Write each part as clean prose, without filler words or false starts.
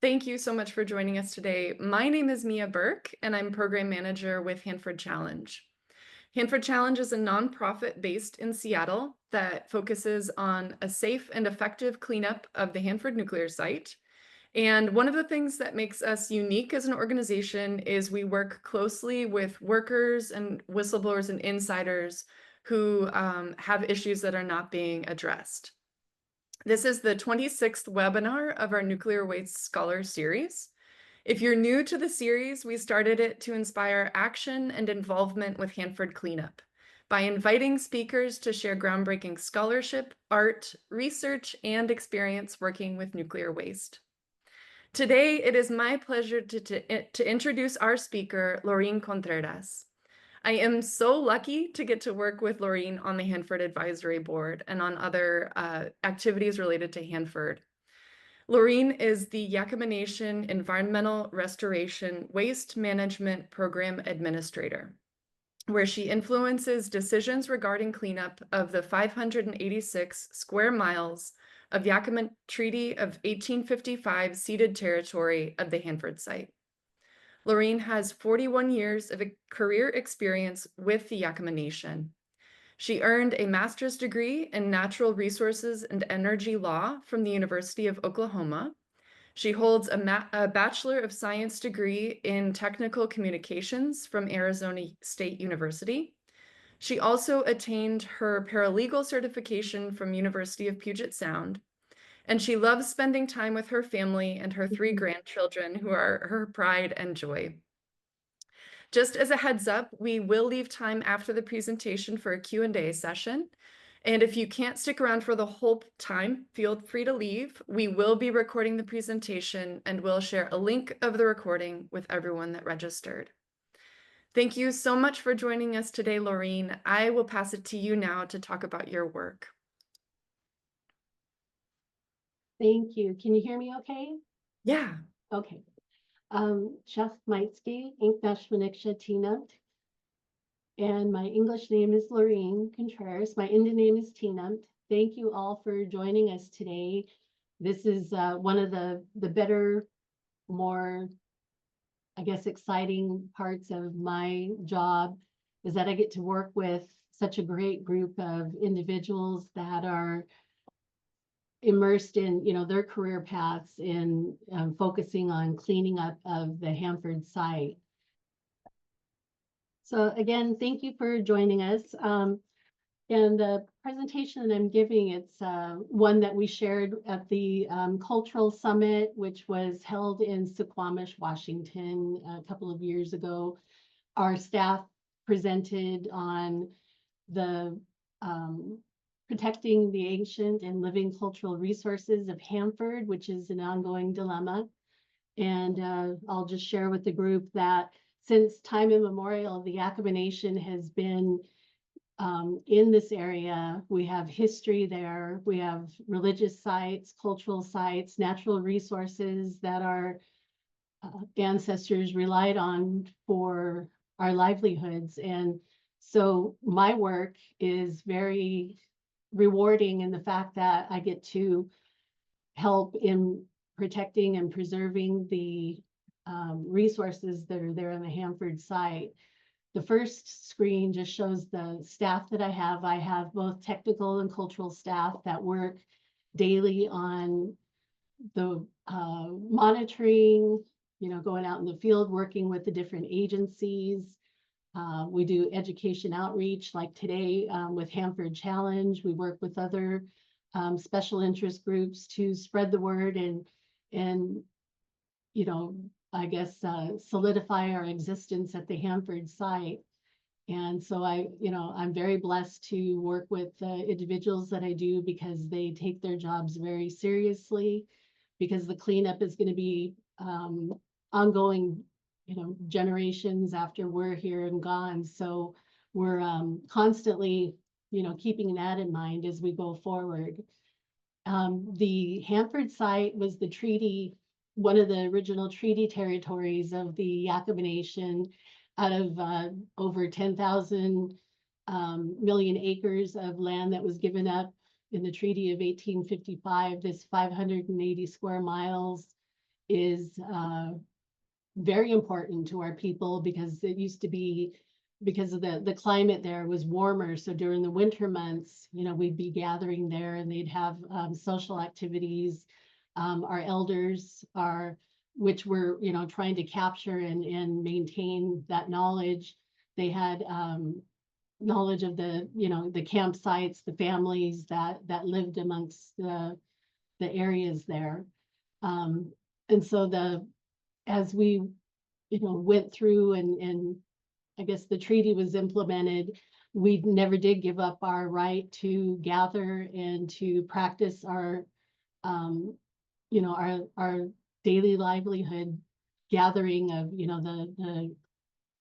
Thank you so much for joining us today. My name is Mia Burke, and I'm Program Manager with Hanford Challenge. Hanford Challenge is a nonprofit based in Seattle that focuses on a safe and effective cleanup of the Hanford nuclear site. And one of the things that makes us unique as an organization is we work closely with workers and whistleblowers and insiders who have issues that are not being addressed. This is the 26th webinar of our Nuclear Waste Scholar Series. If you're new to the series, we started it to inspire action and involvement with Hanford Cleanup by inviting speakers to share groundbreaking scholarship, art, research, and experience working with nuclear waste. Today, it is my pleasure to introduce our speaker, Laurene Contreras. I am so lucky to get to work with Laurene on the Hanford Advisory Board and on other activities related to Hanford. Laurene is the Yakima Nation Environmental Restoration Waste Management Program Administrator, where she influences decisions regarding cleanup of the 586 square miles of Yakima Treaty of 1855 ceded territory of the Hanford site. Laurene has 41 years of career experience with the Yakima Nation. She earned a master's degree in natural resources and energy law from the University of Oklahoma. She holds a Bachelor of Science degree in technical communications from Arizona State University. She also attained her paralegal certification from University of Puget Sound. And she loves spending time with her family and her 3 grandchildren, who are her pride and joy. Just as a heads up, we will leave time after the presentation for a Q&A session. And if you can't stick around for the whole time, feel free to leave. We will be recording the presentation and we'll share a link of the recording with everyone that registered. Thank you so much for joining us today, Laurene. I will pass it to you now to talk about your work. Thank you. Can you hear me okay? Yeah. Okay. Shastmaitsky, Inknashmaniksha Tinant. And my English name is Laurene Contreras. My Indian name is Tinant. Thank you all for joining us today. This is one of the better, more, I guess, exciting parts of my job is that I get to work with such a great group of individuals that are immersed in their career paths in focusing on cleaning up of the Hanford site. So again, thank you for joining us. And the presentation that I'm giving, it's one that we shared at the Cultural Summit, which was held in Suquamish, Washington, a couple of years ago. Our staff presented on the protecting the ancient and living cultural resources of Hanford, which is an ongoing dilemma. And I'll just share with the group that since time immemorial, the Yakima Nation has been in this area. We have history there. We have religious sites, cultural sites, natural resources that our ancestors relied on for our livelihoods. And so my work is very rewarding in the fact that I get to help in protecting and preserving the resources that are there on the Hanford site. The first screen just shows the staff that I have. I have both technical and cultural staff that work daily on the monitoring, going out in the field, working with the different agencies. We do education outreach, like today with Hanford Challenge. We work with other special interest groups to spread the word and I guess solidify our existence at the Hanford site. And so I'm very blessed to work with individuals that I do because they take their jobs very seriously, because the cleanup is going to be ongoing generations after we're here and gone. So we're constantly, keeping that in mind as we go forward. The Hanford site was the treaty, one of the original treaty territories of the Yakima Nation out of over 10,000 million acres of land that was given up in the Treaty of 1855, this 580 square miles is very important to our people because it used to be because of the climate there was warmer. So during the winter months, we'd be gathering there and they'd have social activities. Our elders are, which were, trying to capture and maintain that knowledge. They had knowledge of the campsites, the families that lived amongst the areas there. Um, and so as we, went through and I guess the treaty was implemented, we never did give up our right to gather and to practice um, our daily livelihood gathering of, the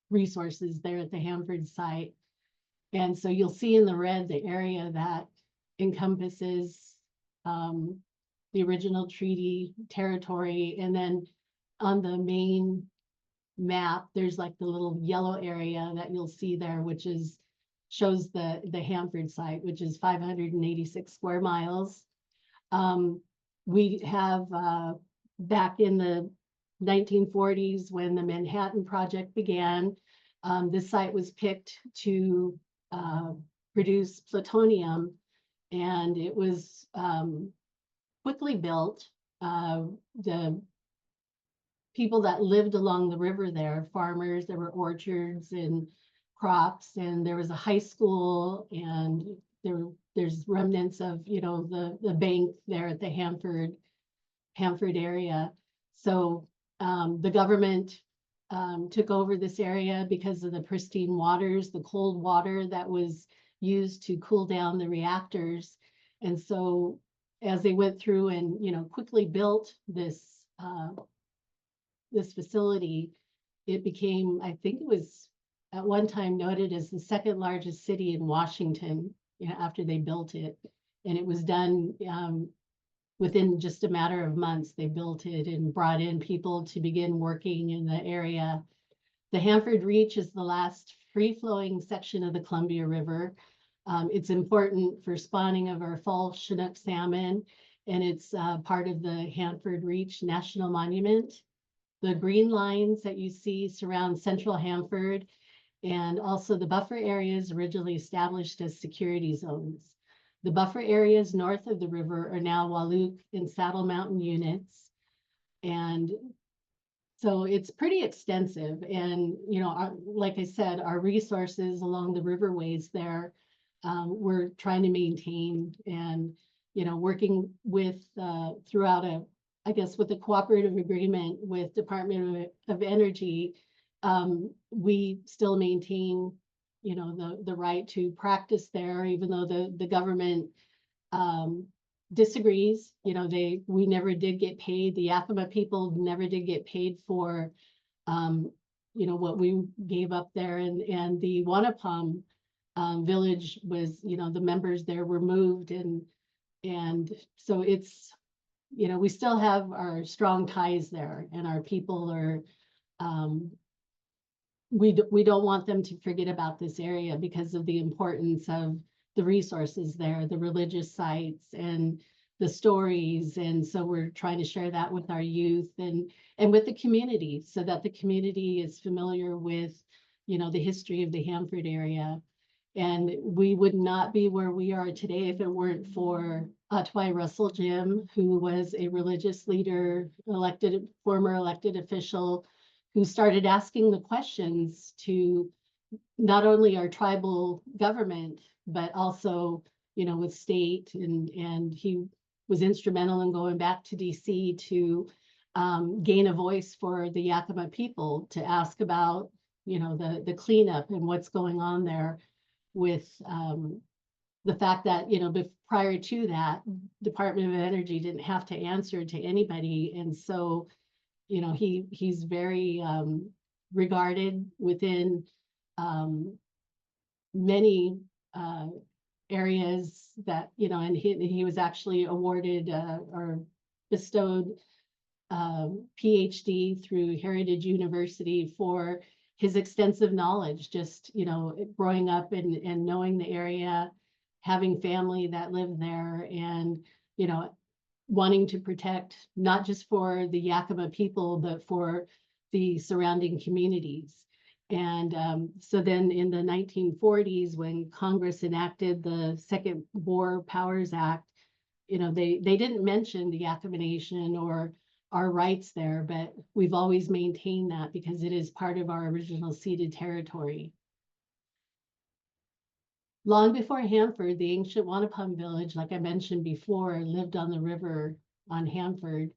resources there at the Hanford site. And so you'll see in the red the area that encompasses the original treaty territory. And then on the main map, there's like the little yellow area that you'll see there, which shows the Hanford site, which is 586 square miles. We have back in the 1940s when the Manhattan Project began, this site was picked to produce plutonium, and it was quickly built. The people that lived along the river there, farmers, there were orchards and crops, and there was a high school, and there's remnants of, the bank there at the Hanford area. So the government took over this area because of the pristine waters, the cold water that was used to cool down the reactors. And so as they went through and, quickly built this facility, it became, I think it was at one time noted as the second largest city in Washington, after they built it. And it was done within just a matter of months. They built it and brought in people to begin working in the area. The Hanford Reach is the last free-flowing section of the Columbia River. It's important for spawning of our fall Chinook salmon, and it's part of the Hanford Reach National Monument. The green lines that you see surround central Hanford, and also the buffer areas originally established as security zones. The buffer areas north of the river are now Wahluke and Saddle Mountain units. And so it's pretty extensive. And, like I said, our resources along the riverways there, we're trying to maintain and, working with throughout I guess with a cooperative agreement with Department of Energy, we still maintain, the right to practice there, even though the government disagrees. We never did get paid. The Yakima people never did get paid for, what we gave up there, and the Wanapum village was, the members there were moved, and so it's, we still have our strong ties there, and our people are, we don't want them to forget about this area because of the importance of the resources there, the religious sites and the stories. And so we're trying to share that with our youth and with the community, so that the community is familiar with, the history of the Hanford area. And we would not be where we are today if it weren't for Otway Russell Jim, who was a religious leader, former elected official, who started asking the questions to not only our tribal government, but also, with state. And he was instrumental in going back to DC to gain a voice for the Yakima people, to ask about, the cleanup and what's going on there, with the fact that, prior to that, Department of Energy didn't have to answer to anybody. And so, he's very regarded within many areas that, and he was actually awarded or bestowed PhD through Heritage University for his extensive knowledge, just, growing up and knowing the area, having family that lived there. And, wanting to protect, not just for the Yakima people, but for the surrounding communities. And so then in the 1940s, when Congress enacted the Second War Powers Act, they didn't mention the Yakama Nation or our rights there, but we've always maintained that because it is part of our original ceded territory. Long before Hanford, the ancient Wanapum village, like I mentioned before, lived on the river on Hanford,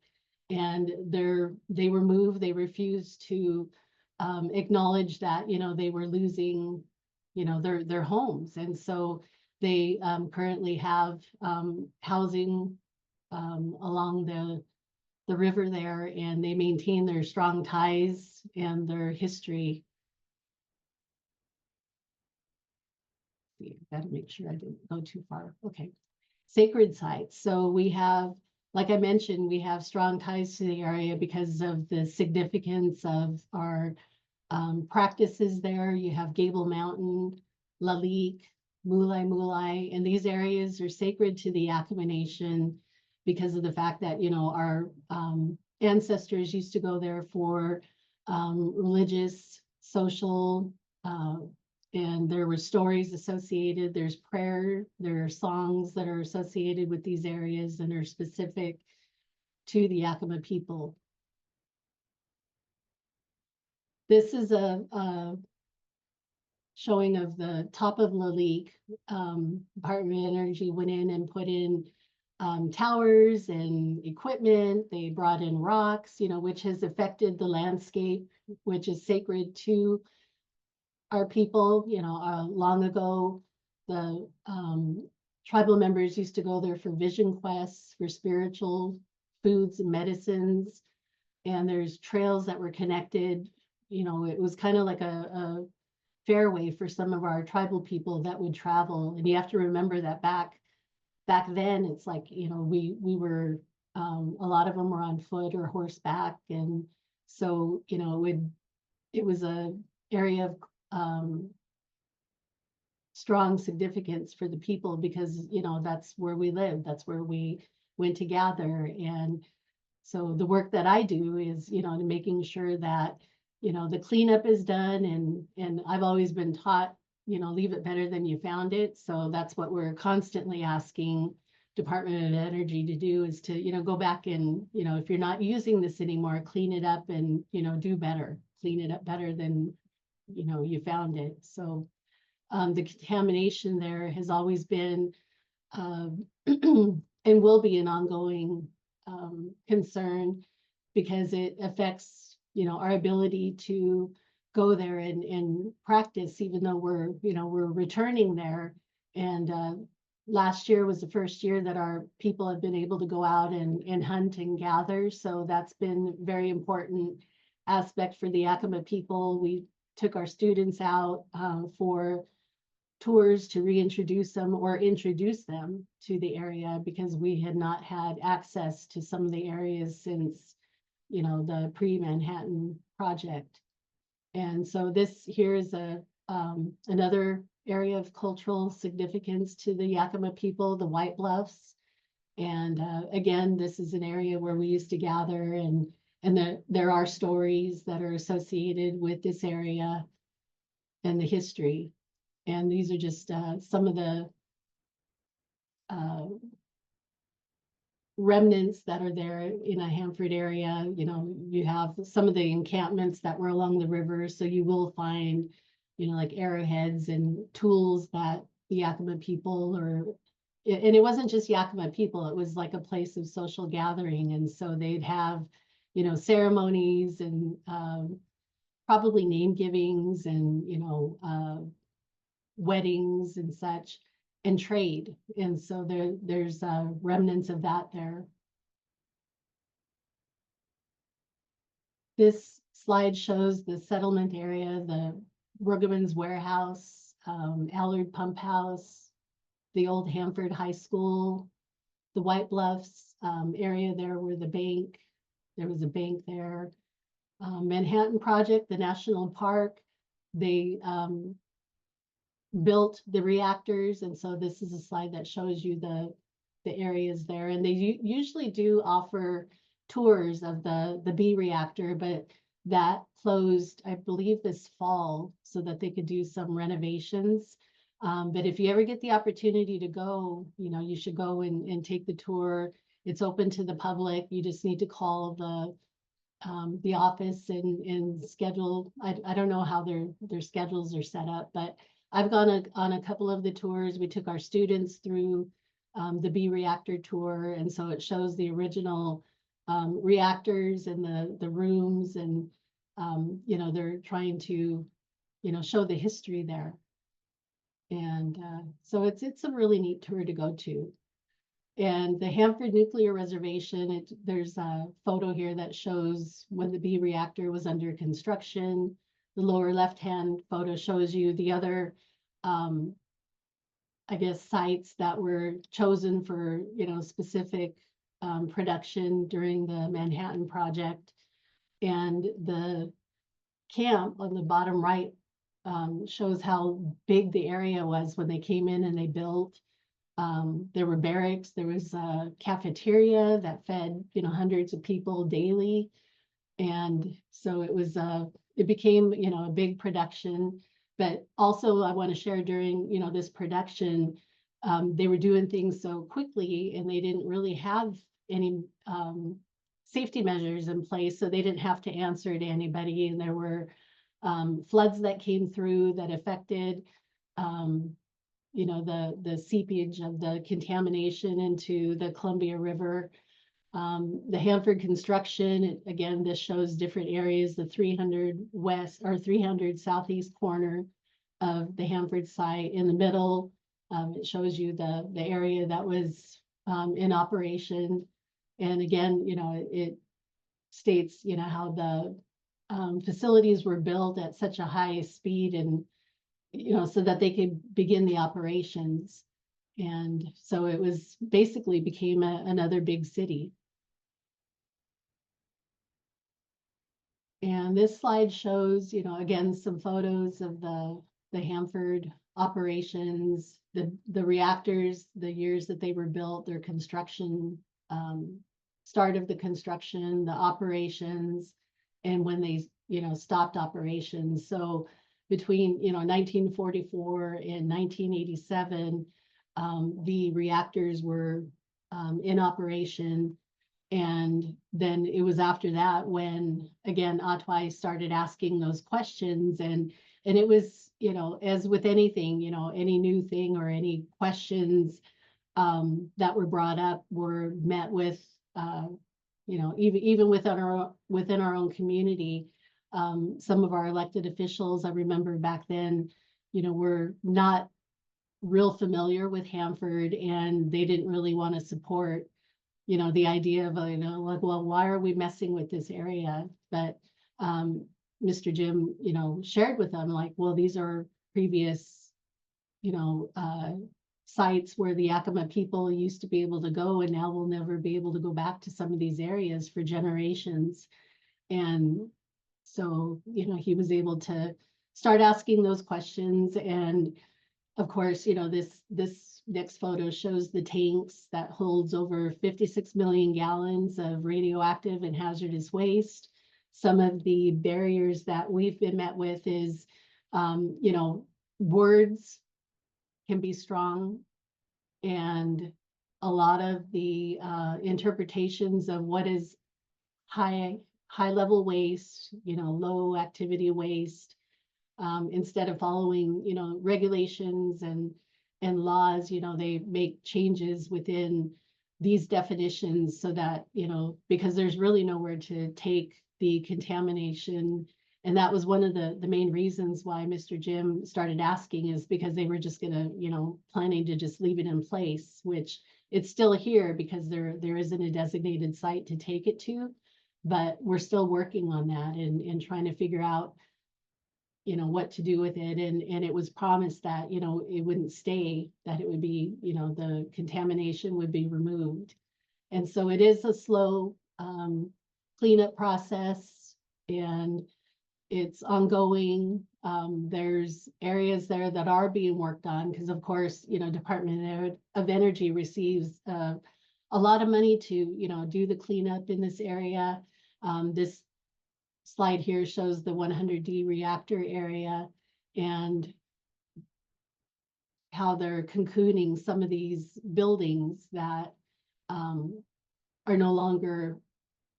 and they were moved. They refused to acknowledge that they were losing their homes, and so they currently have housing along the river there, and they maintain their strong ties and their history. Gotta make sure I didn't go too far. Okay. Sacred sites. So we have, like I mentioned, we have strong ties to the area because of the significance of our practices there. You have Gable Mountain, Lalik, Mulai Mulai, and these areas are sacred to the Yakama Nation because of the fact that, our ancestors used to go there for religious, social, and there were stories associated. There's prayer, there are songs that are associated with these areas and are specific to the Yakama people. This is a showing of the top of Lalik. Department of Energy went in and put in towers and equipment. They brought in rocks, which has affected the landscape, which is sacred to our people. Long ago, the tribal members used to go there for vision quests, for spiritual foods and medicines. And there's trails that were connected. It was kind of like a fairway for some of our tribal people that would travel. And you have to remember that back then, it's like, we were, a lot of them were on foot or horseback. And so, it was a area of strong significance for the people because, that's where we lived, that's where we went to gather. And so the work that I do is, making sure that, the cleanup is done. And I've always been taught, leave it better than you found it. So that's what we're constantly asking Department of Energy to do, is to, go back and, if you're not using this anymore, clean it up and, do better, clean it up better than, you found it. So the contamination there has always been and will be an ongoing concern because it affects, our ability to go there and practice, even though we're returning there. And last year was the first year that our people have been able to go out and hunt and gather. So that's been very important aspect for the Yakama people. We took our students out for tours to reintroduce them or introduce them to the area because we had not had access to some of the areas since, the pre-Manhattan project. And so this here is another area of cultural significance to the Yakama people, the White Bluffs. And again, this is an area where we used to gather, and there are stories that are associated with this area and the history. And these are just some of the remnants that are there in a Hanford area. You have some of the encampments that were along the river. So you will find, like arrowheads and tools that the Yakama people and it wasn't just Yakama people, it was like a place of social gathering. And so they'd have, ceremonies and probably name givings and, weddings and such, and trade. And so there's remnants of that there. This slide shows the settlement area, the Brueggemann's Warehouse, Allard Pump House, the old Hanford High School, the White Bluffs area there where there was a bank there. Manhattan Project, the National Park, they built the reactors. And so this is a slide that shows you the the areas there, and they usually do offer tours of the B reactor, but that closed, I believe, this fall so that they could do some renovations. But if you ever get the opportunity to go, you should go and take the tour. It's open to the public. You just need to call the office and schedule. I don't know how their schedules are set up, but I've gone on a couple of the tours. We took our students through the B reactor tour, and so it shows the original reactors and the rooms, and they're trying to show the history there. And so it's a really neat tour to go to. And the Hanford Nuclear Reservation, there's a photo here that shows when the B reactor was under construction. The lower left-hand photo shows you the other, I guess, sites that were chosen for, specific production during the Manhattan Project. And the camp on the bottom right shows how big the area was when they came in and they built. There were barracks, there was a cafeteria that fed, hundreds of people daily. And so it became, a big production. But also I want to share during, this production, they were doing things so quickly and they didn't really have any safety measures in place. So they didn't have to answer to anybody. And there were floods that came through that affected, the seepage of the contamination into the Columbia River. The Hanford construction, again, this shows different areas, the 300 west or 300 southeast corner of the Hanford site. In the middle, it shows you the area that was in operation. And again, it states, how the facilities were built at such a high speed and so that they could begin the operations. And so it was basically became another big city. And this slide shows, again, some photos of the Hanford operations, the reactors, the years that they were built, their construction, start of the construction, the operations, and when they, stopped operations. So between 1944 and 1987, the reactors were in operation. And then it was after that when, again, Otway started asking those questions. And it was, as with anything, any new thing or any questions that were brought up were met with, even within our own community. Some of our elected officials, I remember back then, were not real familiar with Hanford, and they didn't really want to support, the idea of, like, well, why are we messing with this area? But Mr. Jim, shared with them, like, well, these are previous, sites where the Yakima people used to be able to go, and now we'll never be able to go back to some of these areas for generations. And so, he was able to start asking those questions. And of course, this next photo shows the tanks that holds over 56 million gallons of radioactive and hazardous waste. Some of the barriers that we've been met with is, words can be strong, and a lot of the interpretations of what is high level waste, low activity waste, instead of following, regulations and laws, they make changes within these definitions so that, because there's really nowhere to take the contamination. And that was one of the main reasons why Mr. Jim started asking, is because they were just gonna, planning to just leave it in place, which it's still here because there isn't a designated site to take it to. But we're still working on that and trying to figure out, what to do with it. And it was promised that, it wouldn't stay, that it would be, the contamination would be removed. And so it is a slow cleanup process. And it's ongoing. There's areas there that are being worked on because, of course, Department of Energy receives a lot of money to, do the cleanup in this area. This slide here shows the 100D reactor area and how they're cocooning some of these buildings that are no longer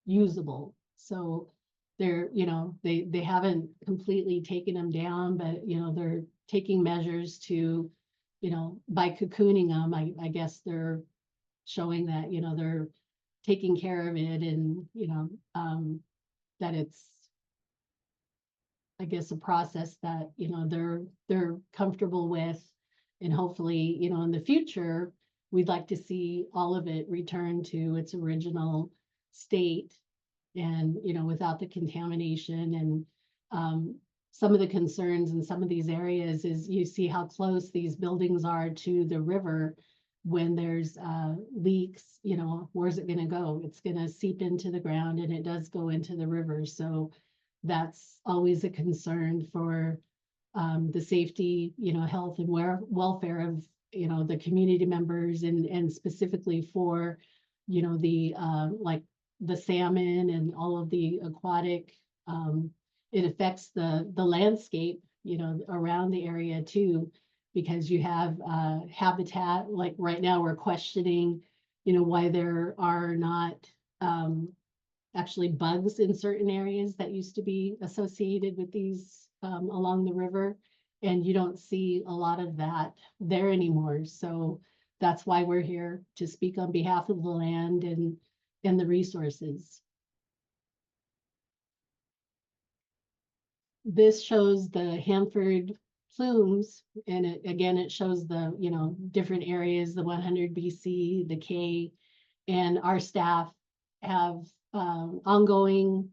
usable. So they haven't completely taken them down, but they're taking measures to, by cocooning them, I guess they're showing that, they're taking care of it and, that it's, I guess, a process that, they're comfortable with. And hopefully, in the future, we'd like to see all of it return to its original state and, without the contamination. And some of the concerns in some of these areas is you see how close these buildings are to the river. When there's leaks, where's it going to go? It's going to seep into the ground, and it does go into the river. So that's always a concern for the safety, health and welfare of, the community members, and specifically for, the like the salmon and all of the aquatic. It affects the landscape, around the area too, because you have habitat. Like right now, we're questioning, why there are not actually bugs in certain areas that used to be associated with these along the river. And you don't see a lot of that there anymore. So that's why we're here to speak on behalf of the land and the resources. This shows the Hanford plumes, and again, it shows the, different areas, the 100 BC, the K, and our staff have ongoing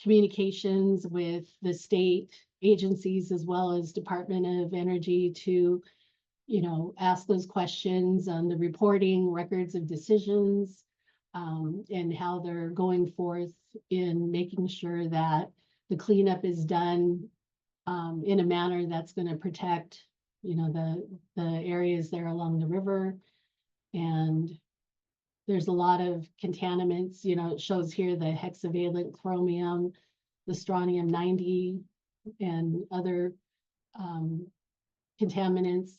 communications with the state agencies as well as Department of Energy to, ask those questions on the reporting, records of decisions, and how they're going forth in making sure that the cleanup is done in a manner that's going to protect, the areas there along the river. And there's a lot of contaminants, it shows here the hexavalent chromium, the strontium 90, and other contaminants.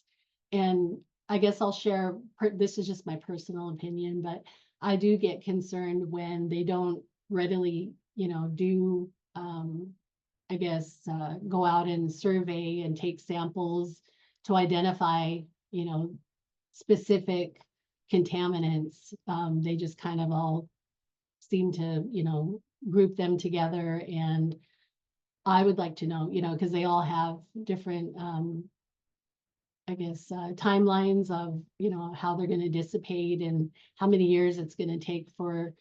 And I guess I'll share, this is just my personal opinion, but I do get concerned when they don't readily, do, I guess, go out and survey and take samples to identify, specific contaminants. They just kind of all seem to, group them together. And I would like to know, because they all have different, I guess, timelines of, how they're going to dissipate and how many years it's going to take for,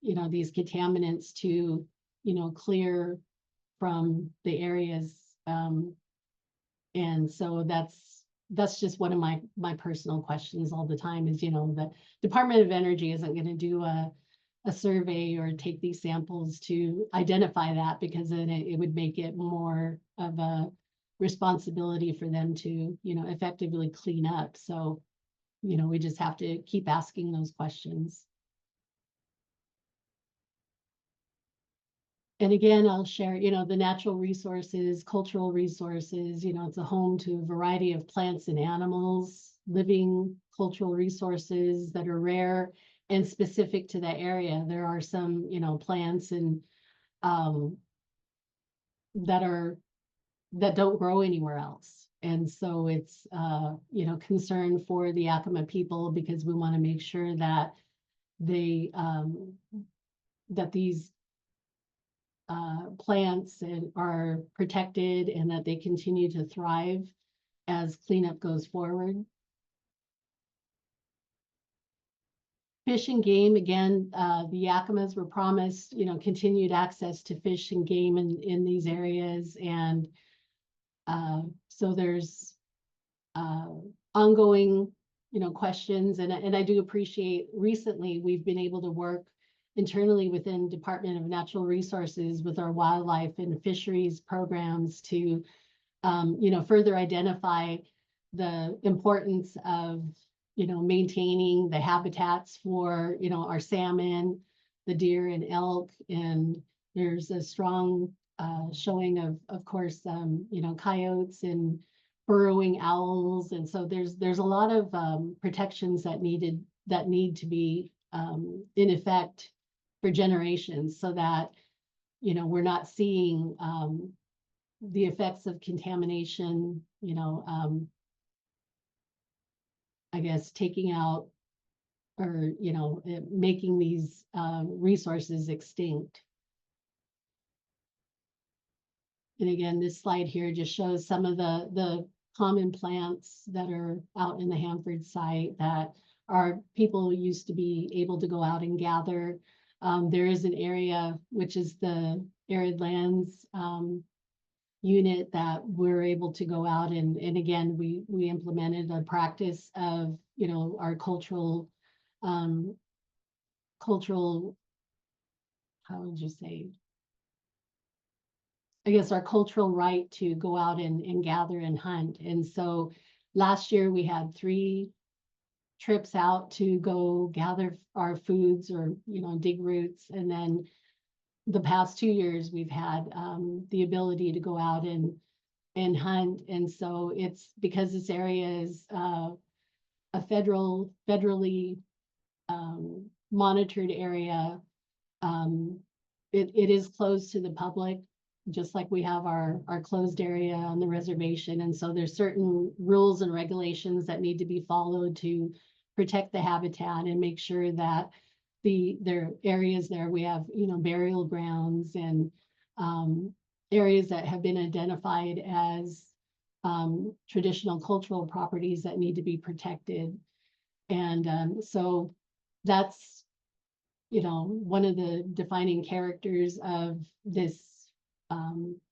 these contaminants to, clear from the areas. And so that's just one of my personal questions all the time is, the Department of Energy isn't going to do a survey or take these samples to identify that, because then it would make it more of a responsibility for them to, effectively clean up. So, we just have to keep asking those questions. And again, I'll share, the natural resources, cultural resources, it's a home to a variety of plants and animals, living cultural resources that are rare and specific to that area. There are some, plants and that don't grow anywhere else. And so it's, concern for the Yakima people, because we want to make sure that they, that these plants are protected and that they continue to thrive as cleanup goes forward. Fish and game, again, the Yakimas were promised, continued access to fish and game in these areas. And so there's ongoing, questions. And I do appreciate recently we've been able to work internally within Department of Natural Resources with our wildlife and fisheries programs to, further identify the importance of, maintaining the habitats for, our salmon, the deer and elk. And there's a strong showing of course, coyotes and burrowing owls. And so there's a lot of protections that need to be in effect for generations, so that, we're not seeing the effects of contamination, I guess taking out or, making these resources extinct. And again, this slide here just shows some of the common plants that are out in the Hanford site that our people used to be able to go out and gather. There is an area, which is the arid lands unit, that we're able to go out and again, we implemented a practice of, our um, cultural, how would you say? I guess our cultural right to go out and gather and hunt. And so last year we had 3 trips out to go gather our foods or, dig roots. And then the past 2 years we've had the ability to go out and hunt. And so it's because this area is a federally monitored area. Um, it is closed to the public, just like we have our closed area on the reservation. And so there's certain rules and regulations that need to be followed to protect the habitat and make sure that there are areas there. We have, burial grounds and areas that have been identified as traditional cultural properties that need to be protected. And so that's, one of the defining characters of this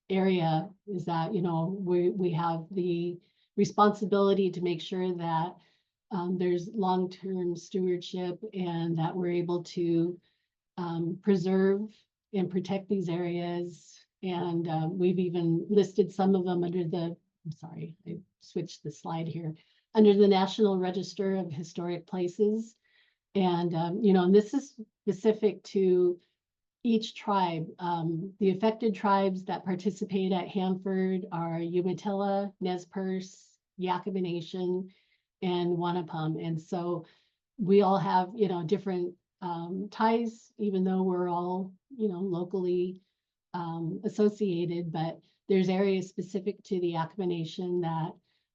area is that, we have the responsibility to make sure that there's long-term stewardship and that we're able to preserve and protect these areas. And we've even listed some of them under I'm sorry, I switched the slide here, under the National Register of Historic Places. And, and this is specific to each tribe. The affected tribes that participate at Hanford are Umatilla, Nez Perce, Yakima Nation, and Wanapum. And so we all have, different ties, even though we're all, locally associated, but there's areas specific to the Yakima Nation that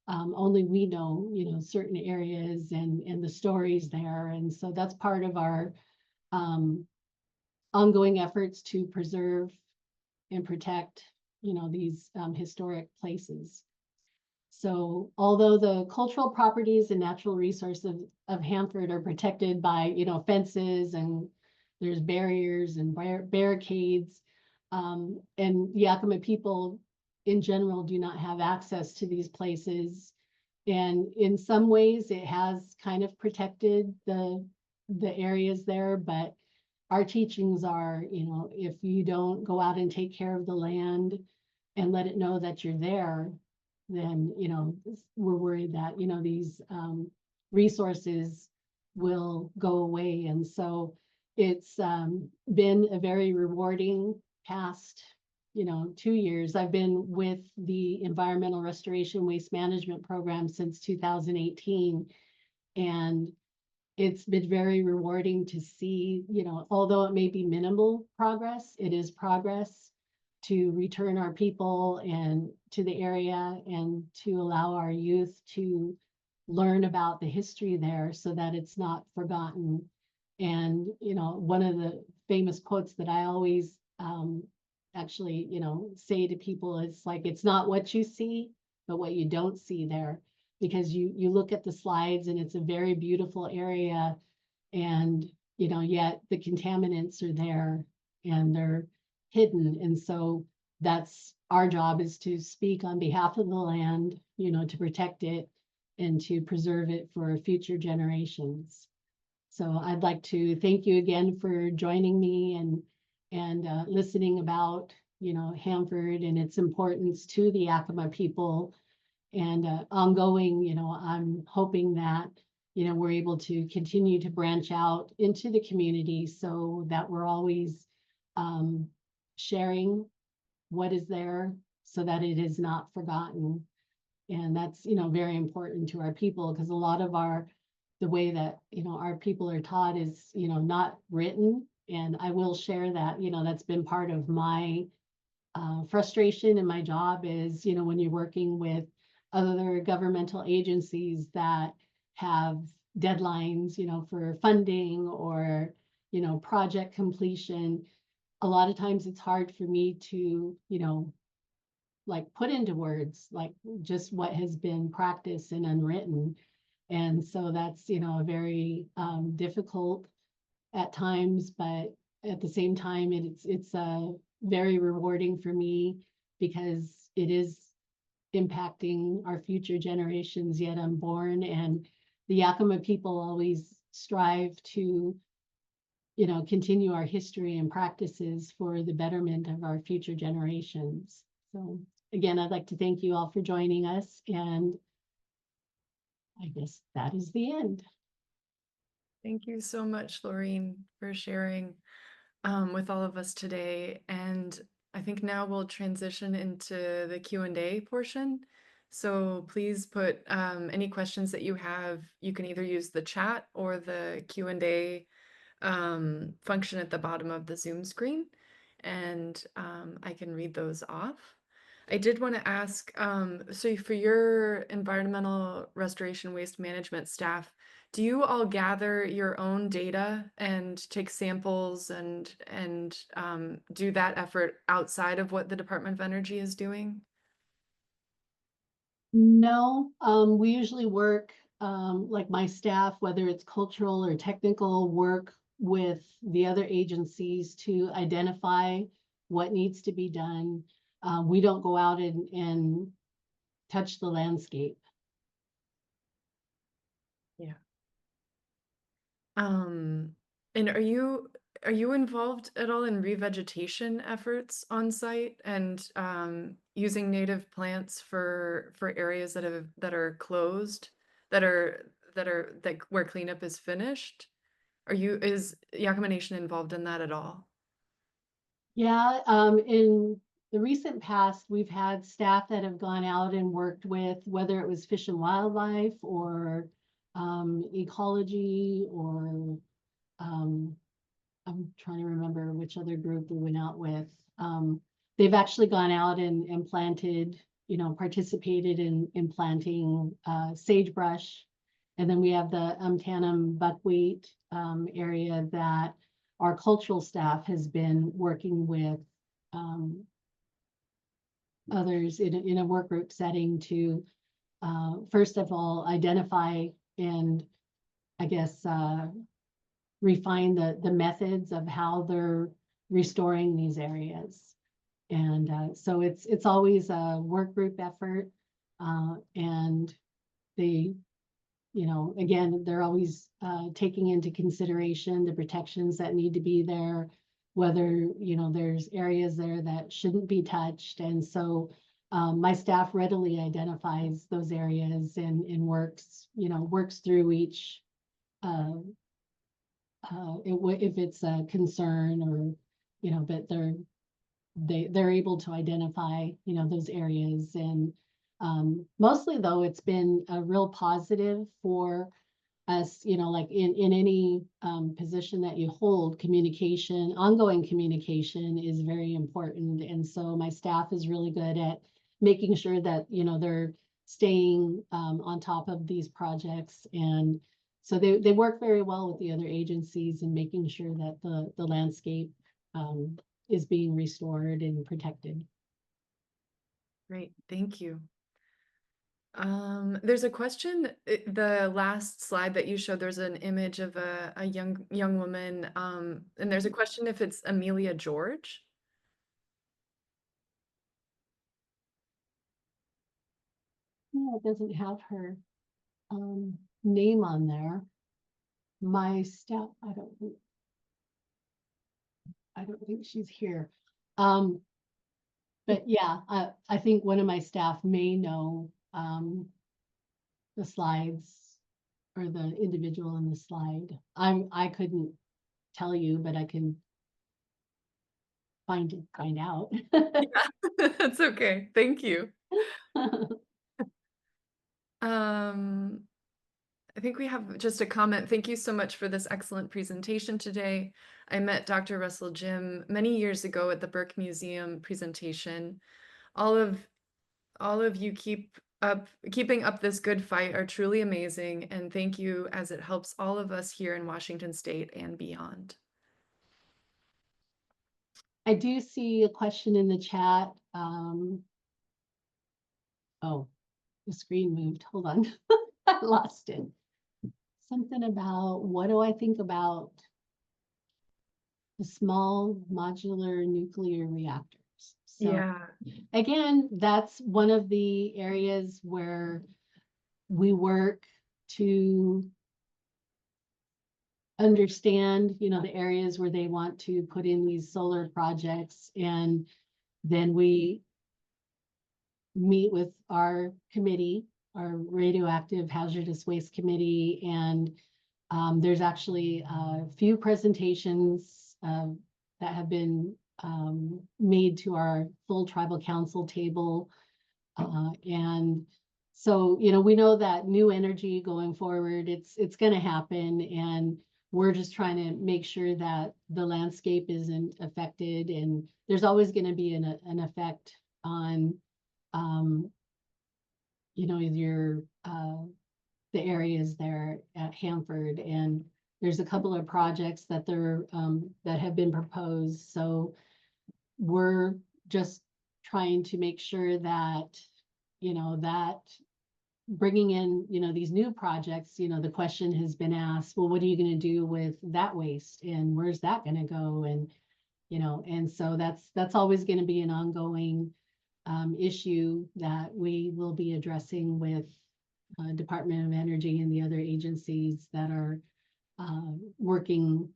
only we know, certain areas and the stories there. And so that's part of our ongoing efforts to preserve and protect, these historic places. So although the cultural properties and natural resources of Hanford are protected by, fences and there's barriers and barricades, and Yakima people in general do not have access to these places. And in some ways it has kind of protected the areas there, but our teachings are, if you don't go out and take care of the land and let it know that you're there, then, we're worried that, these resources will go away. And so it's been a very rewarding past, 2 years. I've been with the Environmental Restoration Waste Management Program since 2018. And it's been very rewarding to see, although it may be minimal progress, it is progress to return our people and to the area and to allow our youth to learn about the history there so that it's not forgotten. And, one of the famous quotes that I always actually, say to people is like, it's not what you see, but what you don't see there. Because you look at the slides and it's a very beautiful area, and yet the contaminants are there and they're hidden. And so that's our job, is to speak on behalf of the land, to protect it and to preserve it for future generations. So I'd like to thank you again for joining me and listening about, Hanford and its importance to the Yakima people and ongoing, I'm hoping that, we're able to continue to branch out into the community so that we're always um, sharing what is there so that it is not forgotten. And that's, very important to our people because a lot of the way that, our people are taught is, not written. And I will share that, that's been part of my frustration in my job is, when you're working with other governmental agencies that have deadlines, for funding or, project completion, a lot of times it's hard for me to, like put into words, like just what has been practiced and unwritten. And so that's, a very difficult at times, but at the same time, it's very rewarding for me because it is impacting our future generations yet unborn. And the Yakima people always strive to, continue our history and practices for the betterment of our future generations. So again, I'd like to thank you all for joining us. And I guess that is the end. Thank you so much, Laurene, for sharing with all of us today. And I think now we'll transition into the Q&A portion. So please put any questions that you have. You can either use the chat or the Q&A function at the bottom of the Zoom screen, and I can read those off. I did want to ask, so for your environmental restoration waste management staff, do you all gather your own data and take samples and do that effort outside of what the Department of Energy is doing? No, we usually work, like my staff, whether it's cultural or technical, work with the other agencies to identify what needs to be done. We don't go out and touch the landscape. Yeah. Um, and are you involved at all in revegetation efforts on site and using native plants for areas that are closed, that where cleanup is finished? Is Yakima Nation involved in that at all? Yeah, in the recent past, we've had staff that have gone out and worked with whether it was Fish and Wildlife or Ecology or um, I'm trying to remember which other group we went out with. They've actually gone out and planted, participated in planting sagebrush. And then we have the Tannum buckwheat area that our cultural staff has been working with others in a work group setting to, first of all, identify and I guess refine the methods of how they're restoring these areas. And so it's always a work group effort. And they, again, they're always taking into consideration the protections that need to be there, whether, there's areas there that shouldn't be touched. And so my staff readily identifies those areas and works through each uh, if it's a concern or, but they're able to identify, those areas. And mostly though, it's been a real positive for us, like in any position that you hold, ongoing communication is very important. And so my staff is really good at making sure that, they're staying on top of these projects. And so they work very well with the other agencies in making sure that the landscape is being restored and protected. Great, thank you. There's a question, the last slide that you showed, there's an image of a young woman, and there's a question if it's Amelia George. Yeah, it doesn't have her name on there. My staff, I don't think she's here. Um, but yeah, I think one of my staff may know, the slides or the individual in the slide. I couldn't tell you, but I can find out. Yeah, that's okay. Thank you. Um, I think we have just a comment. Thank you so much for this excellent presentation today. I met Dr. Russell Jim many years ago at the Burke Museum presentation. All of all of you keeping up this good fight are truly amazing, and thank you as it helps all of us here in Washington State and beyond. I do see a question in the chat. Oh, the screen moved. Hold on. I lost it. Something about what do I think about the small modular nuclear reactors? So Yeah. again, that's one of the areas where we work to understand, the areas where they want to put in these solar projects. And then we meet with our committee, our radioactive hazardous waste committee, and there's actually a few presentations that have been made to our full tribal council table. And so, we know that new energy going forward, it's going to happen. And we're just trying to make sure that the landscape isn't affected. And there's always going to be an effect on, um, your the areas there at Hanford. And there's a couple of projects that that have been proposed. So we're just trying to make sure that, that bringing in, these new projects, the question has been asked, well, what are you going to do with that waste? And where's that going to go? And, and so that's always going to be an ongoing issue that we will be addressing with Department of Energy and the other agencies that are working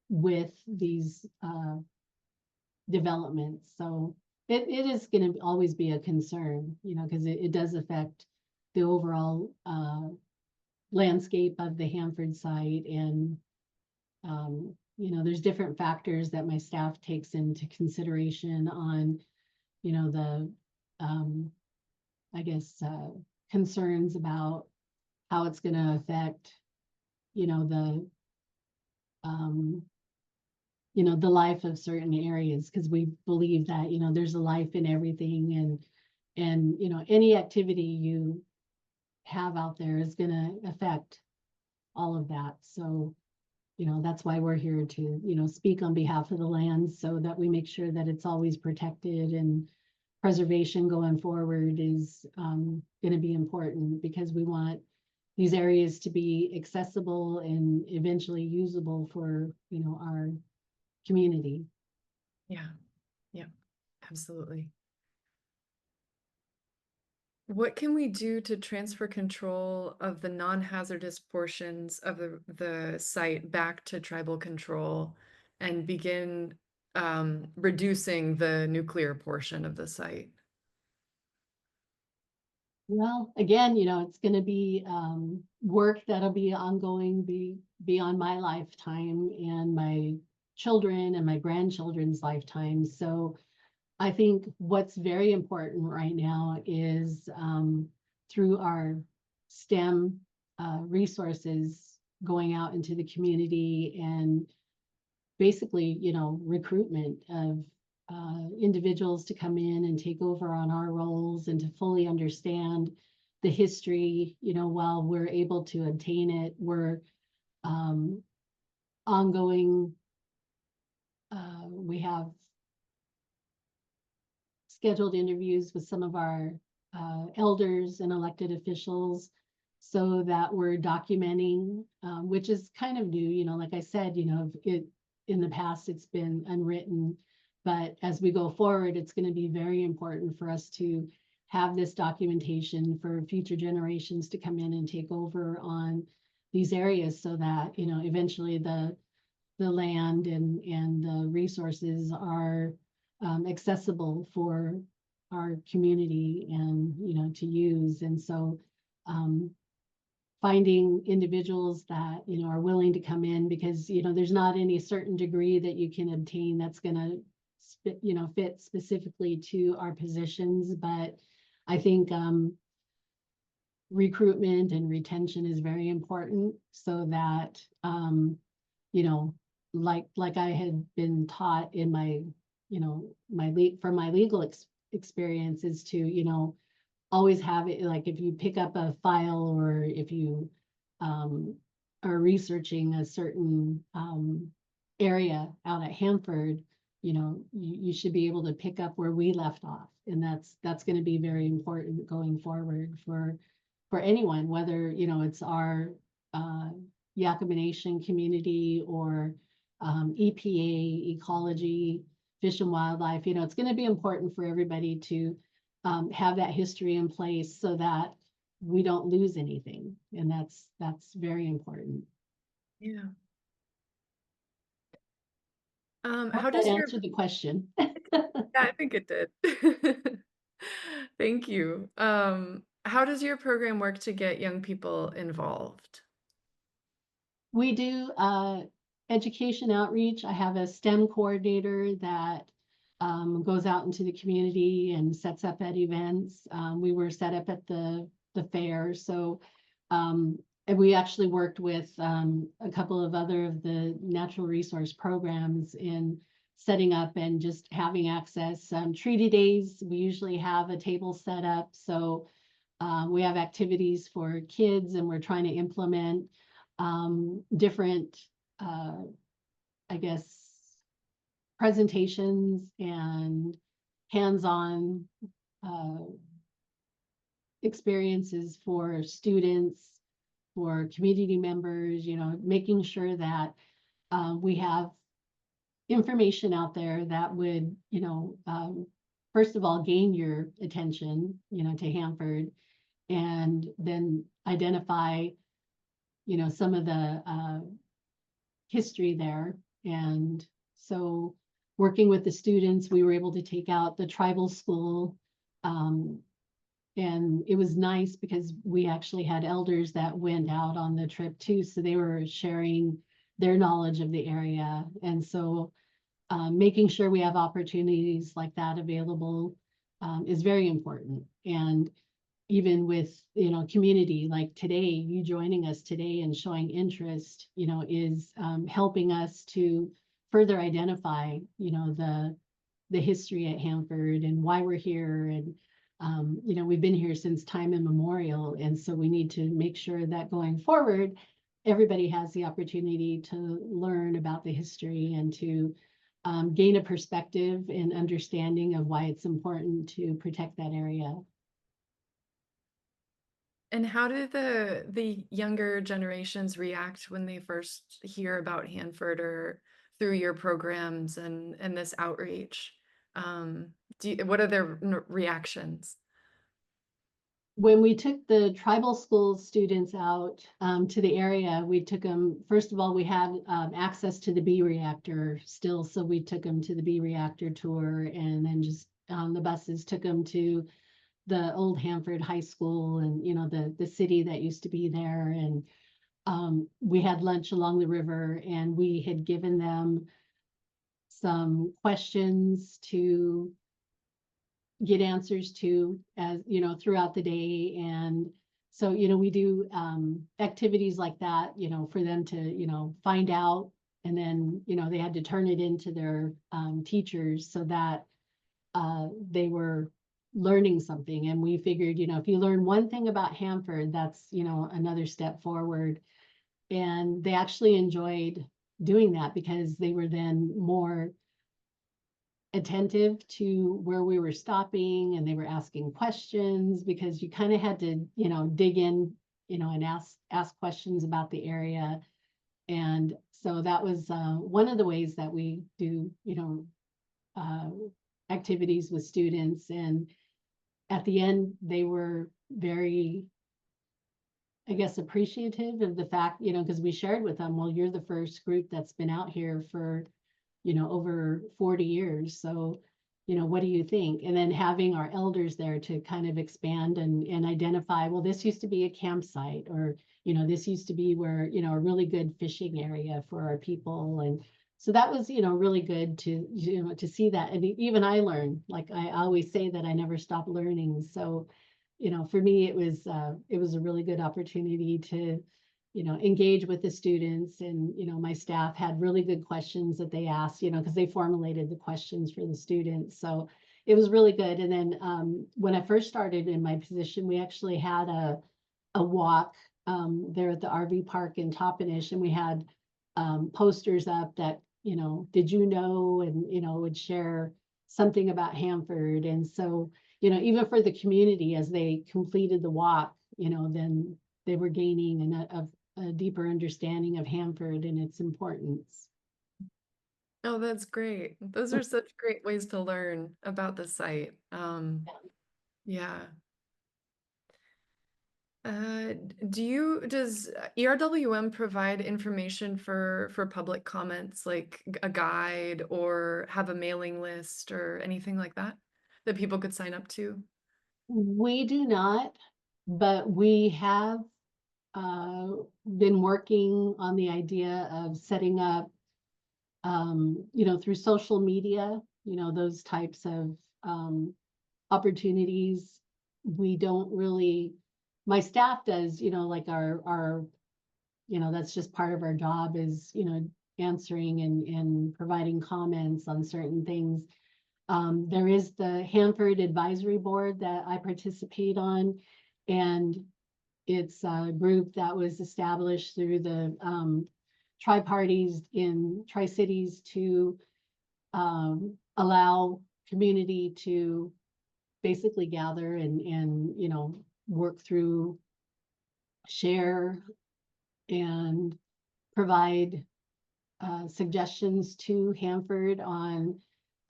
with these developments. So it is going to always be a concern, because it does affect the overall landscape of the Hanford site. And, there's different factors that my staff takes into consideration on, the, I guess, concerns about how it's going to affect, the um, the life of certain areas, because we believe that, there's a life in everything. And any activity you have out there is going to affect all of that. So, that's why we're here to, speak on behalf of the land, so that we make sure that it's always protected. And preservation going forward is going to be important, because we want these areas to be accessible and eventually usable for, our community. Yeah. Yeah. Absolutely. What can we do to transfer control of the non-hazardous portions of the site back to tribal control and begin reducing the nuclear portion of the site? Well, again, it's going to be work that'll be ongoing, beyond my lifetime and my children and my grandchildren's lifetime. So I think what's very important right now is through our STEM resources, going out into the community and basically, recruitment of individuals to come in and take over on our roles, and to fully understand the history. While we're able to obtain it, we're um, ongoing. We have scheduled interviews with some of our elders and elected officials, so that we're documenting, which is kind of new. Like I said, in the past it's been unwritten, but as we go forward, it's going to be very important for us to have this documentation for future generations to come in and take over on these areas so that, eventually the land and the resources are accessible for our community and, to use. And so um, finding individuals that, are willing to come in, because, there's not any certain degree that you can obtain that's going to, fit specifically to our positions. But I think recruitment and retention is very important so that, you know, like I had been taught in my, from my legal experience is to, always have it, like if you pick up a file or if you um, are researching a certain area out at Hanford, you should be able to pick up where we left off. And that's going to be very important going forward for anyone, whether, it's our uh, Yakima Nation community or EPA, ecology, fish and wildlife. It's going to be important for everybody to have that history in place so that we don't lose anything. And that's very important. Yeah. I hope How that does your answered the question. Yeah, I think it did. Thank you. How does your program work to get young people involved? We do education outreach. I have a STEM coordinator that goes out into the community and sets up at events. We were set up at the fair, so and we actually worked with a couple of other of the natural resource programs in setting up and just having access. Treaty days, we usually have a table set up, so we have activities for kids, and we're trying to implement different, uh, I guess, presentations and hands-on uh, experiences for students, for community members, making sure that we have information out there that would, first of all, gain your attention, to Hanford, and then identify, some of the history there. And so working with the students, we were able to take out the tribal school. Um, and it was nice because we actually had elders that went out on the trip too. So they were sharing their knowledge of the area. And so making sure we have opportunities like that available is very important. And even with, community like today, you joining us today and showing interest, is helping us to further identify, the history at Hanford and why we're here. And we've been here since time immemorial, and so we need to make sure that going forward, everybody has the opportunity to learn about the history and to gain a perspective and understanding of why it's important to protect that area. And how do the younger generations react when they first hear about Hanford or through your programs and this outreach? What are their reactions? When we took the tribal school students out to the area, we took them, first of all, we had access to the bee reactor still. So we took them to the bee reactor tour, and then just on the buses took them to the old Hanford High School and, the city that used to be there. And we had lunch along the river, and we had given them some questions to get answers to, as throughout the day. And so we do activities like that, for them to find out, and then they had to turn it into their teachers so that they were learning something. And we figured, if you learn one thing about Hanford, that's another step forward. And they actually enjoyed doing that because they were then more attentive to where we were stopping, and they were asking questions, because you kind of had to, dig in, and ask questions about the area. And so that was one of the ways that we do, uh, activities with students. And at the end, they were very I guess, appreciative of the fact, because we shared with them, well, you're the first group that's been out here for, over 40 years. So, what do you think? And then having our elders there to kind of expand and identify, well, this used to be a campsite, or, this used to be where, a really good fishing area for our people. And so that was, really good to, to see that. And even I learned, like I always say that I never stop learning. So, for me, it was a really good opportunity to, engage with the students. And, my staff had really good questions that they asked, because they formulated the questions for the students. So it was really good. And then when I first started in my position, we actually had a walk there at the RV park in Toppenish, and we had posters up that, did you know, and, would share something about Hanford. And so, even for the community, as they completed the walk, then they were gaining a deeper understanding of Hanford and its importance. Oh, that's great. Those are such great ways to learn about the site. Yeah. Does ERWM provide information for public comments, like a guide, or have a mailing list or anything like that that people could sign up to? We do not, but we have uh, been working on the idea of setting up, through social media, those types of opportunities. We don't really, my staff does, like our, that's just part of our job is, answering and providing comments on certain things. There is the Hanford Advisory Board that I participate on, and it's a group that was established through the tri-parties in Tri-Cities to allow community to basically gather and work through, share, and provide suggestions to Hanford on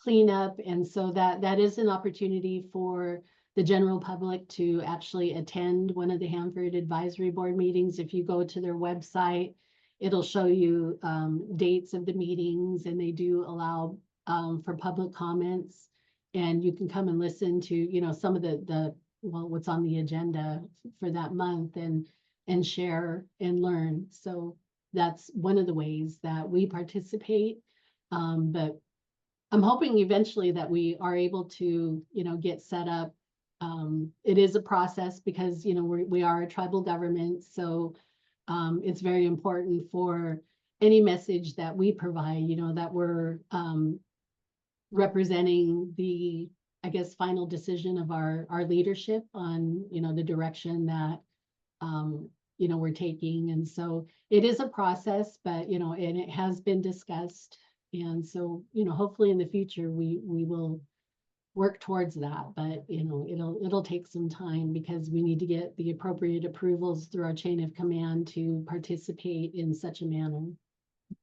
cleanup. And so that is an opportunity for the general public to actually attend one of the Hanford Advisory Board meetings. If you go to their website, it'll show you dates of the meetings, and they do allow for public comments. And you can come and listen to, some of well, what's on the agenda for that month, and share and learn. So that's one of the ways that we participate. But I'm hoping eventually that we are able to, get set up. It is a process because, we are a tribal government. So it's very important for any message that we provide, that we're representing the, I guess, final decision of our leadership on, the direction that we're taking. And so it is a process, but, and it has been discussed. And so, hopefully in the future, we will work towards that, but, it'll take some time because we need to get the appropriate approvals through our chain of command to participate in such a manner.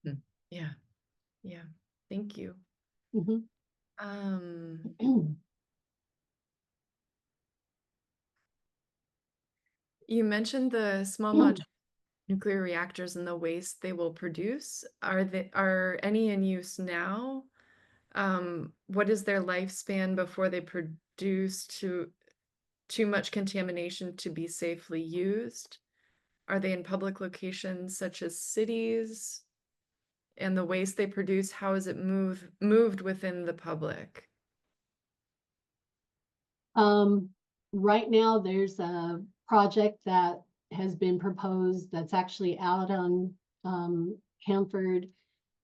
Mhm. Yeah. Yeah. Thank you. Mhm. Um, you mentioned the small modular nuclear reactors and the waste they will produce. Are any in use now? What is their lifespan before they produce too much contamination to be safely used? Are they in public locations such as cities? And the waste they produce, how is it moved within the public? Um, right now, there's a project that has been proposed that's actually out on Hanford,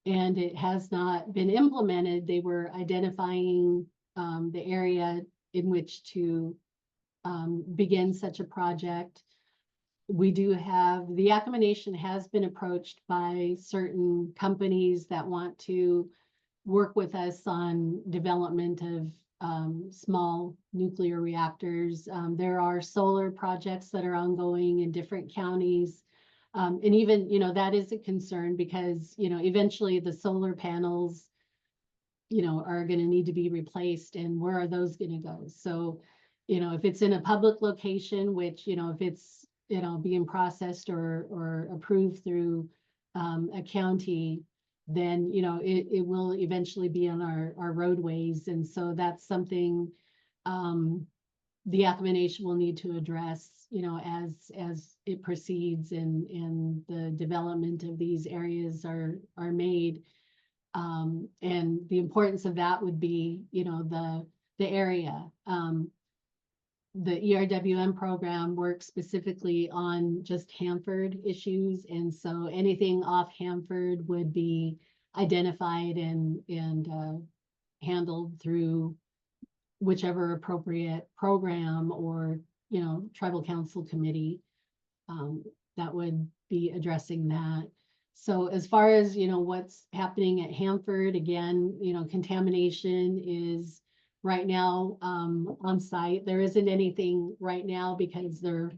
and it has not been implemented. They were identifying the area in which to begin such a project. We do have, the Yakima Nation has been approached by certain companies that want to work with us on development of small nuclear reactors. There are solar projects that are ongoing in different counties. And even, that is a concern because, eventually the solar panels, are going to need to be replaced, and where are those going to go? So, if it's in a public location, which, if it's being processed or approved through a county, then, it will eventually be on our roadways. And so that's something the Yakima Nation will need to address, as it proceeds and the development of these areas are made. And the importance of that would be, the area. The ERWM program works specifically on just Hanford issues. And so anything off Hanford would be identified and handled through whichever appropriate program or, tribal council committee that would be addressing that. So as far as, what's happening at Hanford, again, contamination is right now on site. There isn't anything right now because they're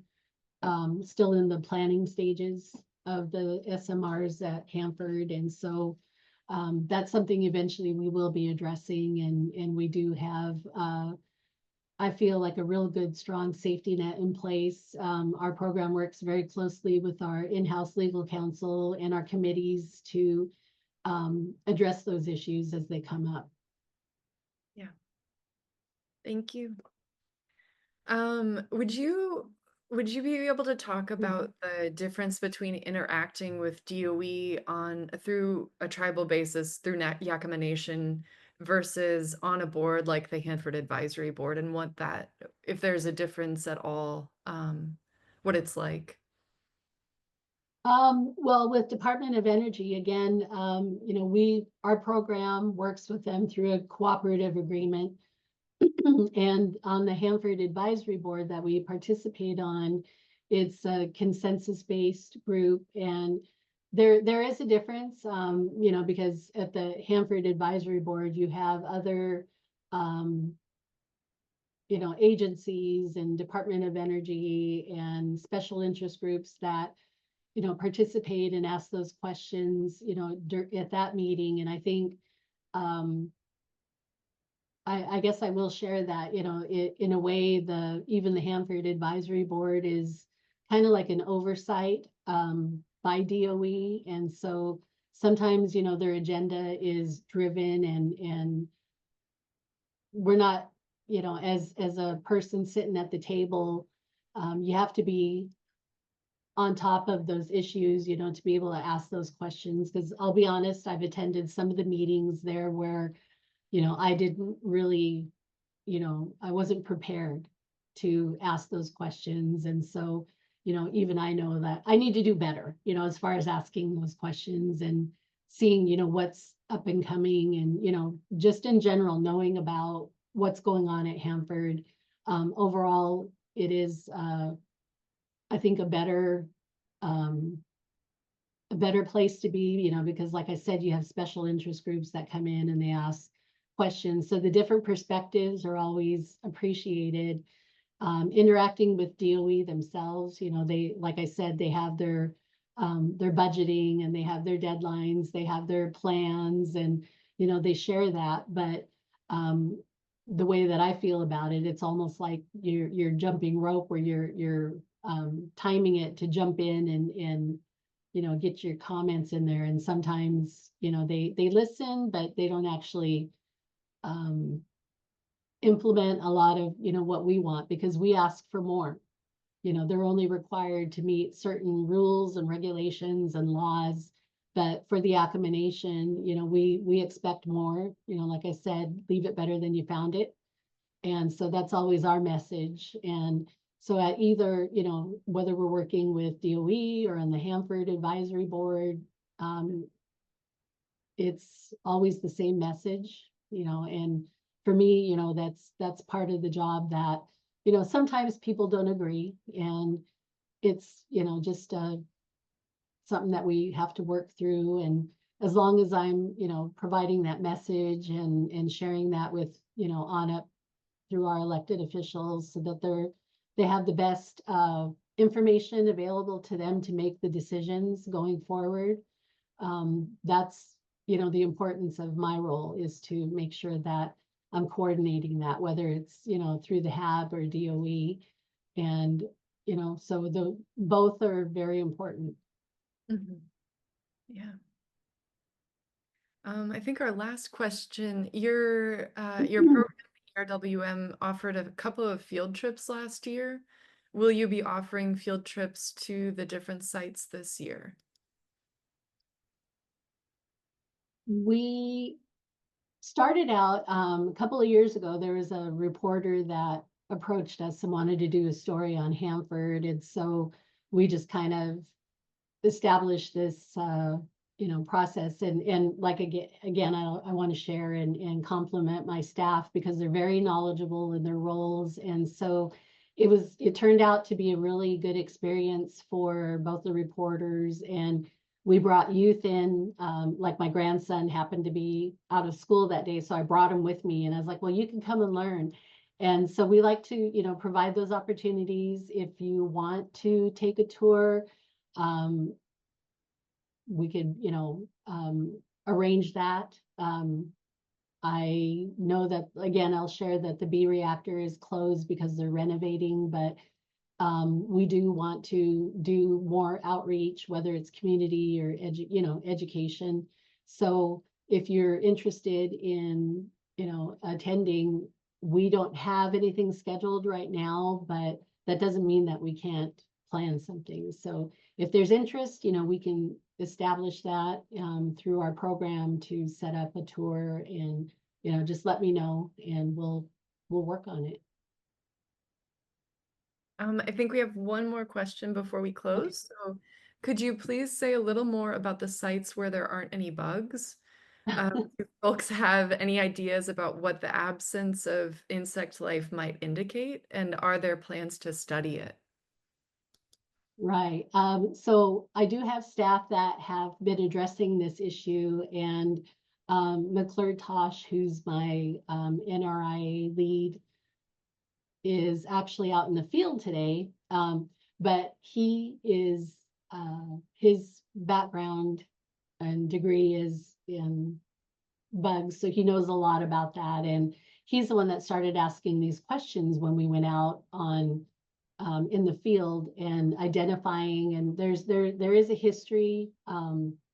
still in the planning stages of the SMRs at Hanford. And so that's something eventually we will be addressing. And we do have, I feel like, a real good, strong safety net in place. Our program works very closely with our in-house legal counsel and our committees to address those issues as they come up. Yeah. Thank you. Would you be able to talk about the difference between interacting with DOE through a tribal basis through Yakima Nation versus on a board like the Hanford Advisory Board, and if there's a difference at all, what it's like? Well, with Department of Energy, again, our program works with them through a cooperative agreement. And on the Hanford Advisory Board that we participate on, it's a consensus-based group. And there is a difference, because at the Hanford Advisory Board, you have other, agencies and Department of Energy and special interest groups that, participate and ask those questions, at that meeting. And I think, I guess I will share that, in a way, even the Hanford Advisory Board is kind of like an oversight by DOE. And so sometimes, their agenda is driven and we're not, as a person sitting at the table, you have to be on top of those issues, to be able to ask those questions. Because I'll be honest, I've attended some of the meetings there where I didn't really, I wasn't prepared to ask those questions. And so, even I know that I need to do better, as far as asking those questions and seeing, what's up and coming and, just in general, knowing about what's going on at Hanford. Overall, it is, I think, a better place to be, because like I said, you have special interest groups that come in and they ask questions. So the different perspectives are always appreciated. Interacting with DOE themselves, they, like I said, they have their budgeting and they have their deadlines, they have their plans, and they share that. But the way that I feel about it, it's almost like you're jumping rope where you're timing it to jump in and get your comments in there. And sometimes they listen, but they don't actually implement a lot of what we want, because we ask for more. They're only required to meet certain rules and regulations and laws, but for the Yakima Nation, we expect more. Like I said, leave it better than you found it. And so that's always our message. And so at either, whether we're working with DOE or on the Hanford Advisory Board, it's always the same message, and for me, that's part of the job that, sometimes people don't agree, and it's, just something that we have to work through. And as long as I'm, providing that message and sharing that with, on up through our elected officials so that they have the best information available to them to make the decisions going forward. That's, the importance of my role, is to make sure that I'm coordinating that, whether it's, through the HAB or DOE. And, so both are very important. Mhm. Yeah. I think our last question, your program, ERWM, offered a couple of field trips last year. Will you be offering field trips to the different sites this year? We started out a couple of years ago. There was a reporter that approached us and wanted to do a story on Hanford, and so we just kind of established this process. And like again I want to share and compliment my staff because they're very knowledgeable in their roles. And so it turned out to be a really good experience for both the reporters, and we brought youth in. Like my grandson happened to be out of school that day, so I brought him with me, and I was like, well, you can come and learn. And so we like to provide those opportunities. If you want to take a tour, um, we could, arrange that. I know that, again, I'll share that the B reactor is closed because they're renovating, but we do want to do more outreach, whether it's community or education. So if you're interested in, attending, we don't have anything scheduled right now, but that doesn't mean that we can't plan something. So if there's interest, we can establish that through our program to set up a tour, and, just let me know and we'll work on it. I think we have one more question before we Okay. close. So could you please say a little more about the sites where there aren't any bugs? Do folks have any ideas about what the absence of insect life might indicate? And are there plans to study it? Right. So I do have staff that have been addressing this issue, and McClure Tosh, who's my NRIA lead, is actually out in the field today. But his background and degree is in bugs, so he knows a lot about that. And he's the one that started asking these questions when we went out on in the field and identifying. And there is a history.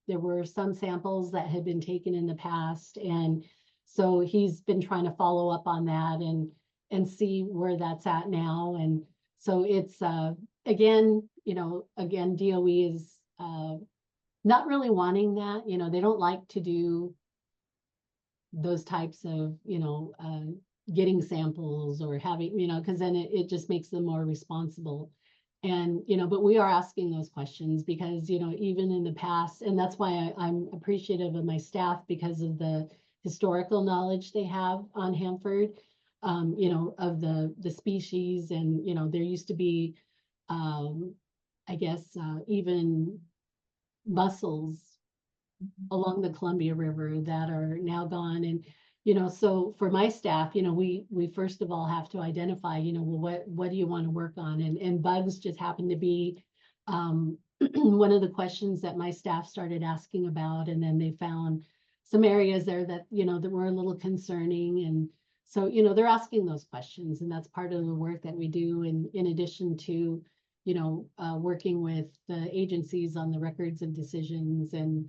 There were some samples that had been taken in the past, and so he's been trying to follow up on that and see where that's at now. And so it's again, DOE is not really wanting that. They don't like to do those types of, getting samples or having, because then it just makes them more responsible. And, but we are asking those questions because, even in the past, and that's why I'm appreciative of my staff because of the historical knowledge they have on Hanford, of the species. And, there used to be, I guess, even mussels along the Columbia River that are now gone. And, so for my staff, we first of all have to identify, well, what do you want to work on? And bugs just happen to be one of the questions that my staff started asking about. And then they found some areas there that, that were a little concerning. And so, they're asking those questions, and that's part of the work that we do. And in addition to, working with the agencies on the records of decisions, and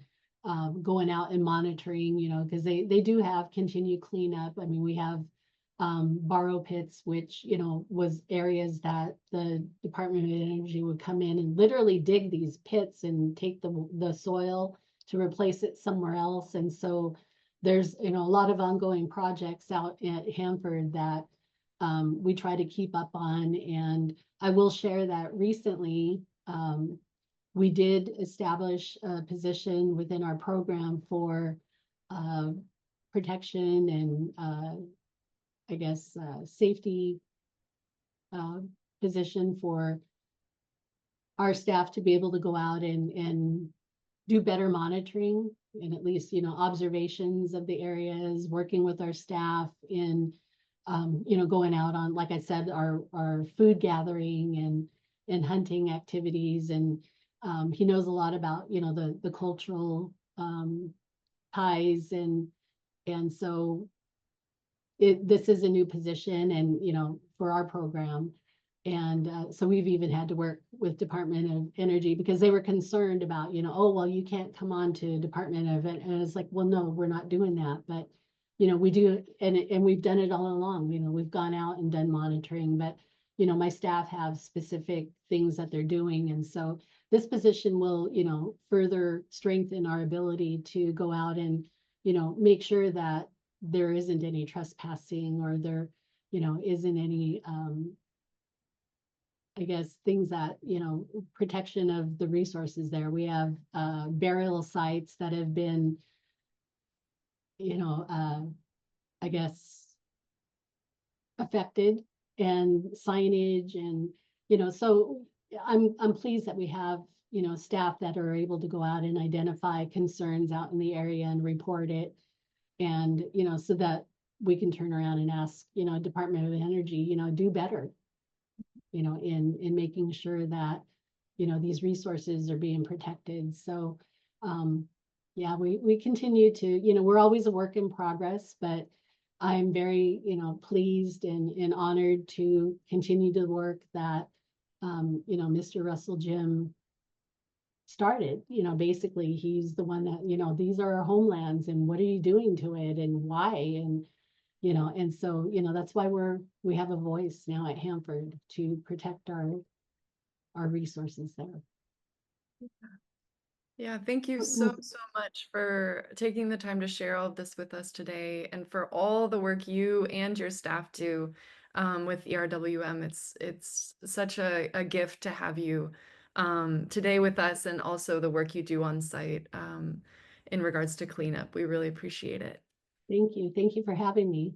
going out and monitoring, because they do have continued cleanup. I mean, we have borrow pits, which, was areas that the Department of Energy would come in and literally dig these pits and take the soil to replace it somewhere else. And so there's, a lot of ongoing projects out at Hanford that we try to keep up on. And I will share that recently, we did establish a position within our program for uh, protection and I guess safety uh, position for our staff to be able to go out and do better monitoring, and at least, observations of the areas, working with our staff in, going out on, like I said, our food gathering and hunting activities. And he knows a lot about, the cultural ties. And so this is a new position, and, for our program. And so we've even had to work with Department of Energy because they were concerned about, oh, well, you can't come on to Department of it. And it's like, well, no, we're not doing that. But, we do, and we've done it all along. We've gone out and done monitoring, but, my staff have specific things that they're doing. And so this position will, further strengthen our ability to go out and, make sure that there isn't any trespassing or there, isn't any I guess things that, protection of the resources there. We have burial sites that have been, you know, uh, I guess affected and signage and, so I'm pleased that we have, staff that are able to go out and identify concerns out in the area and report it. And, so that we can turn around and ask, Department of Energy, do better, in making sure that, these resources are being protected. So, yeah, we continue to, we're always a work in progress, but I'm very, pleased and honored to continue the work that, Mr. Russell Jim started. Basically he's the one that, these are our homelands and what are you doing to it and why? And so, that's why we have a voice now at Hanford to protect our resources there. Yeah, thank you so, so much for taking the time to share all of this with us today and for all the work you and your staff do with ERWM. It's such a gift to have you today with us and also the work you do on site in regards to cleanup. We really appreciate it. Thank you. Thank you for having me.